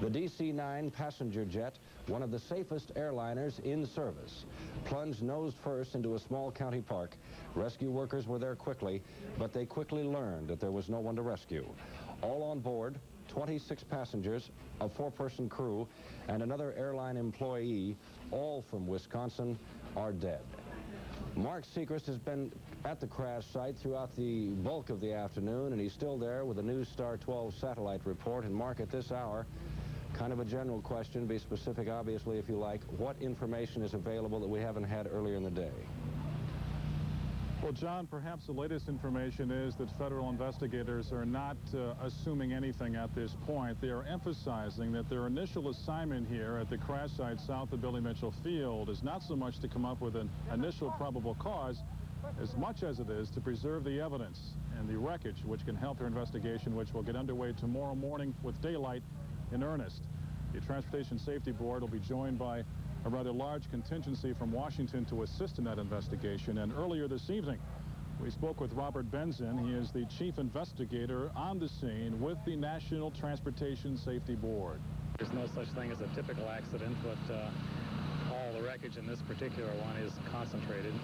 The DC-9 passenger jet, one of the safest airliners in service, plunged nose first into a small county park. Rescue workers were there quickly, but they quickly learned that there was no one to rescue. All on board, 26 passengers, a 4-person crew, and another airline employee, all from Wisconsin, are dead. Mark Seacrest has been at the crash site throughout the bulk of the afternoon, and he's still there with a News Star 12 satellite report. And Mark, at this hour, kind of a general question, be specific obviously if you like, what information is available that we haven't had earlier in the day? Well, John, perhaps the latest information is that federal investigators are not assuming anything at this point. They are emphasizing that their initial assignment here at the crash site south of Billy Mitchell Field is not so much to come up with an initial probable cause as much as it is to preserve the evidence and the wreckage, which can help their investigation, which will get underway tomorrow morning with daylight in earnest. The Transportation Safety Board will be joined by a rather large contingency from Washington to assist in that investigation. And earlier this evening, we spoke with Robert Benzin. He is the chief investigator on the scene with the National Transportation Safety Board. There's no such thing as a typical accident, but all the wreckage in this particular one is concentrated.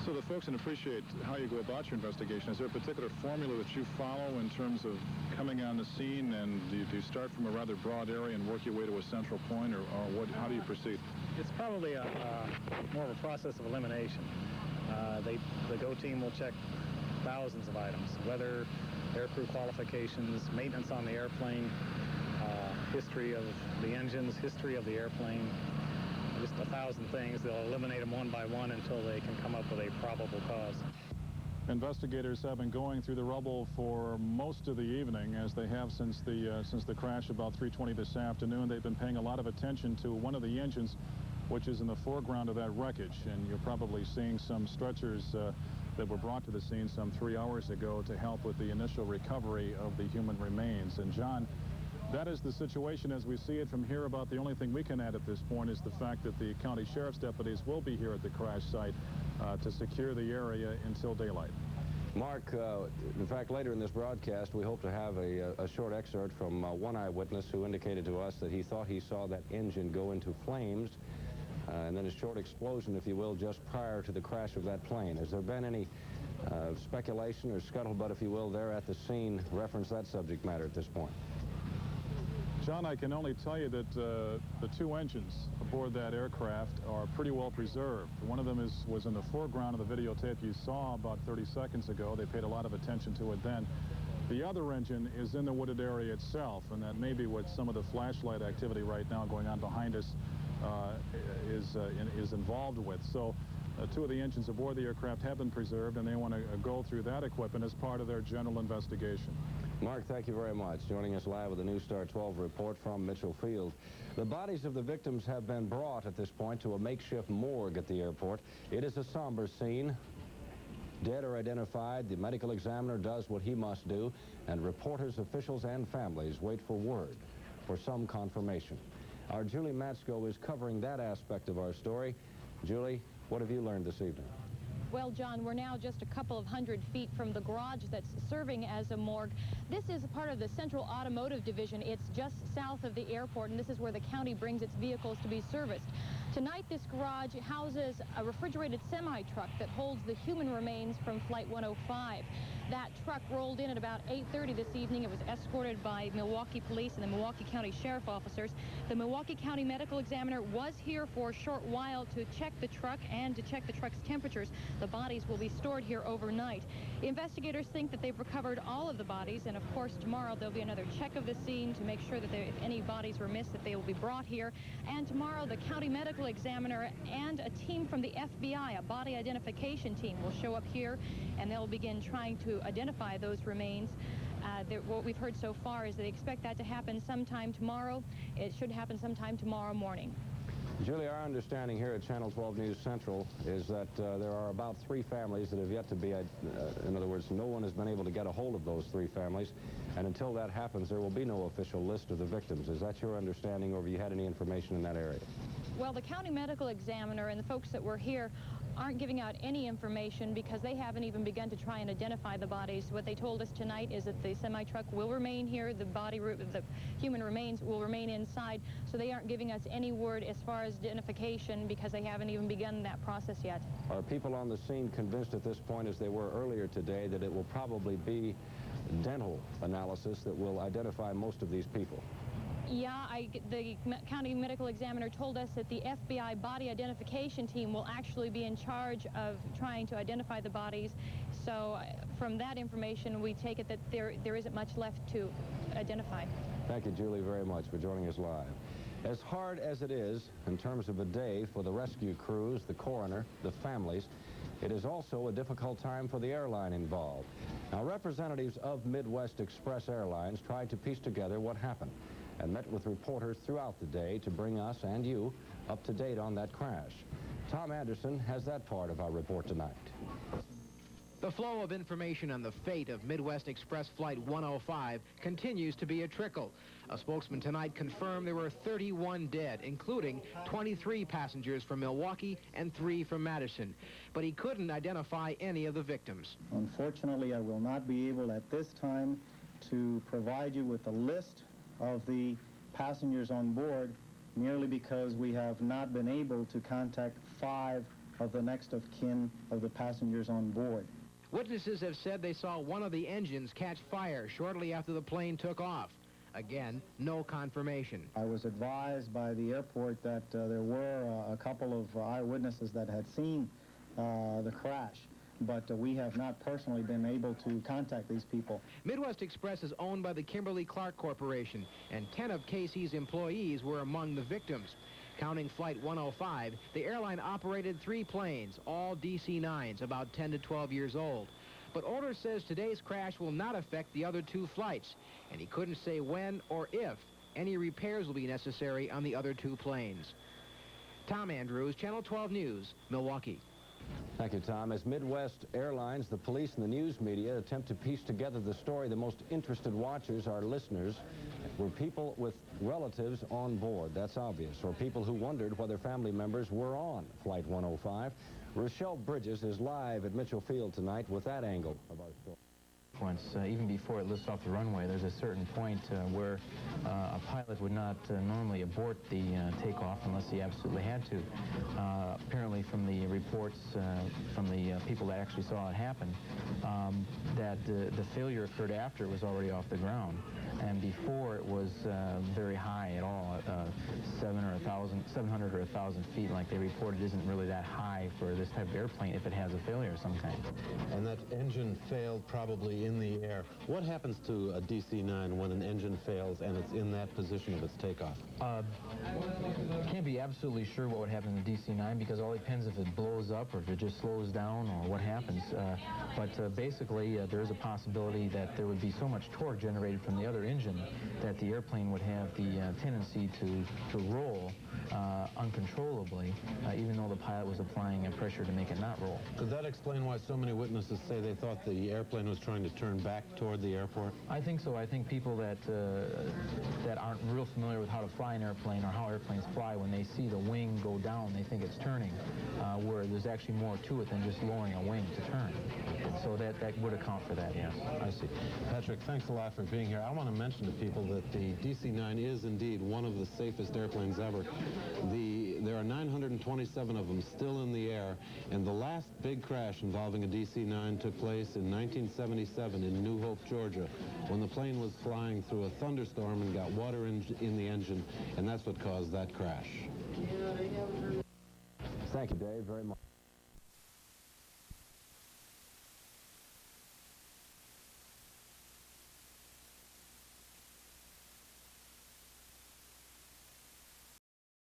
So the folks can appreciate how you go about your investigation. Is there a particular formula that you follow in terms of coming on the scene, and do you start from a rather broad area and work your way to a central point, or what? How do you proceed? It's probably more of a process of elimination. The GO team will check thousands of items: weather, aircrew qualifications, maintenance on the airplane, history of the engines, history of the airplane. Just 1,000 things. They'll eliminate them one by one until they can come up with a probable cause. Investigators have been going through the rubble for most of the evening, as they have since the crash about 3:20 this afternoon. They've been paying a lot of attention to one of the engines, which is in the foreground of that wreckage, and you're probably seeing some stretchers that were brought to the scene some 3 hours ago to help with the initial recovery of the human remains. And John, that is the situation as we see it from here. About the only thing we can add at this point is the fact that the county sheriff's deputies will be here at the crash site to secure the area until daylight. Mark, in fact, later in this broadcast, we hope to have a short excerpt from one eyewitness who indicated to us that he thought he saw that engine go into flames, and then a short explosion, if you will, just prior to the crash of that plane. Has there been any speculation or scuttlebutt, if you will, there at the scene reference that subject matter at this point? John, I can only tell you that the two engines aboard that aircraft are pretty well preserved. One of them was in the foreground of the videotape you saw about 30 seconds ago. They paid a lot of attention to it then. The other engine is in the wooded area itself, and that may be what some of the flashlight activity right now going on behind us is involved with. So two of the engines aboard the aircraft have been preserved, and they want to go through that equipment as part of their general investigation. Mark, thank you very much. Joining us live with the News Star 12 report from Mitchell Field. The bodies of the victims have been brought at this point to a makeshift morgue at the airport. It is a somber scene. Dead are identified. The medical examiner does what he must do, and reporters, officials, and families wait for word, for some confirmation. Our Julie Matsko is covering that aspect of our story. Julie, what have you learned this evening? Well, John, we're now just a couple of hundred feet from the garage that's serving as a morgue. This is a part of the Central Automotive Division. It's just south of the airport, and this is where the county brings its vehicles to be serviced. Tonight, this garage houses a refrigerated semi-truck that holds the human remains from Flight 105. That truck rolled in at about 8:30 this evening. It was escorted by Milwaukee police and the Milwaukee County Sheriff officers. The Milwaukee County Medical Examiner was here for a short while to check the truck and to check the truck's temperatures. The bodies will be stored here overnight. Investigators think that they've recovered all of the bodies, and of course tomorrow there'll be another check of the scene to make sure that if any bodies were missed, that they will be brought here. And tomorrow the County Medical Examiner and a team from the FBI, a body identification team, will show up here, and they'll begin trying to identify those remains. What we've heard so far is that they expect that to happen sometime tomorrow. It should happen sometime tomorrow morning. Julie, our understanding here at Channel 12 News Central is that there are about 3 families that have yet to be, in other words, no one has been able to get a hold of those 3 families, and until that happens, there will be no official list of the victims. Is that your understanding, or have you had any information in that area? Well, the County Medical Examiner and the folks that were here aren't giving out any information because they haven't even begun to try and identify the bodies. What they told us tonight is that the semi-truck will remain here, the human remains will remain inside, so they aren't giving us any word as far as identification because they haven't even begun that process yet. Are people on the scene convinced at this point, as they were earlier today, that it will probably be dental analysis that will identify most of these people? Yeah, the county medical examiner told us that the FBI body identification team will actually be in charge of trying to identify the bodies. So from that information, we take it that there isn't much left to identify. Thank you, Julie, very much for joining us live. As hard as it is in terms of a day for the rescue crews, the coroner, the families, it is also a difficult time for the airline involved. Now, representatives of Midwest Express Airlines tried to piece together what happened and met with reporters throughout the day to bring us and you up to date on that crash. Tom Anderson has that part of our report tonight. The flow of information on the fate of Midwest Express Flight 105 continues to be a trickle. A spokesman tonight confirmed there were 31 dead, including 23 passengers from Milwaukee and 3 from Madison. But he couldn't identify any of the victims. Unfortunately, I will not be able at this time to provide you with a list of the passengers on board, merely because we have not been able to contact 5 of the next of kin of the passengers on board. Witnesses have said they saw one of the engines catch fire shortly after the plane took off. Again, no confirmation. I was advised by the airport that there were a couple of eyewitnesses that had seen the crash, but we have not personally been able to contact these people. Midwest Express is owned by the Kimberly-Clark Corporation, and 10 of KC's employees were among the victims. Counting Flight 105, the airline operated 3 planes, all DC-9s, about 10 to 12 years old. But Order says today's crash will not affect the other 2 flights, and he couldn't say when or if any repairs will be necessary on the other 2 planes. Tom Andrews, Channel 12 News, Milwaukee. Thank you, Tom. As Midwest Airlines, the police, and the news media attempt to piece together the story, the most interested watchers, our listeners, were people with relatives on board. That's obvious. Or people who wondered whether family members were on Flight 105. Rochelle Bridges is live at Mitchell Field tonight with that angle of our story. Once, even before it lifts off the runway, there's a certain point where a pilot would not normally abort the takeoff unless he absolutely had to. Apparently from the reports from the people that actually saw it happen, that the failure occurred after it was already off the ground. And before it was very high at all, 700 or 1,000 feet, like they reported, isn't really that high for this type of airplane if it has a failure of some kind. And that engine failed probably in the air. What happens to a DC-9 when an engine fails and it's in that position of its takeoff? Can't be absolutely sure what would happen to the DC-9 because it all depends if it blows up or if it just slows down or what happens. But basically, there is a possibility that there would be so much torque generated from the other engine that the airplane would have the tendency to roll uncontrollably, even though the pilot was applying pressure to make it not roll. Could that explain why so many witnesses say they thought the airplane was trying to turn back toward the airport? I think so. I think people that aren't real familiar with how to fly an airplane or how airplanes fly, when they see the wing go down, they think it's turning, where there's actually more to it than just lowering a wing to turn. So that would account for that, yes. I see. Patrick, thanks a lot for being here. I want to mention to people that the DC-9 is indeed one of the safest airplanes ever. There are 927 of them still in the air, and the last big crash involving a DC-9 took place in 1977 in New Hope, Georgia, when the plane was flying through a thunderstorm and got water in the engine, and that's what caused that crash. Thank you, Dave, very much.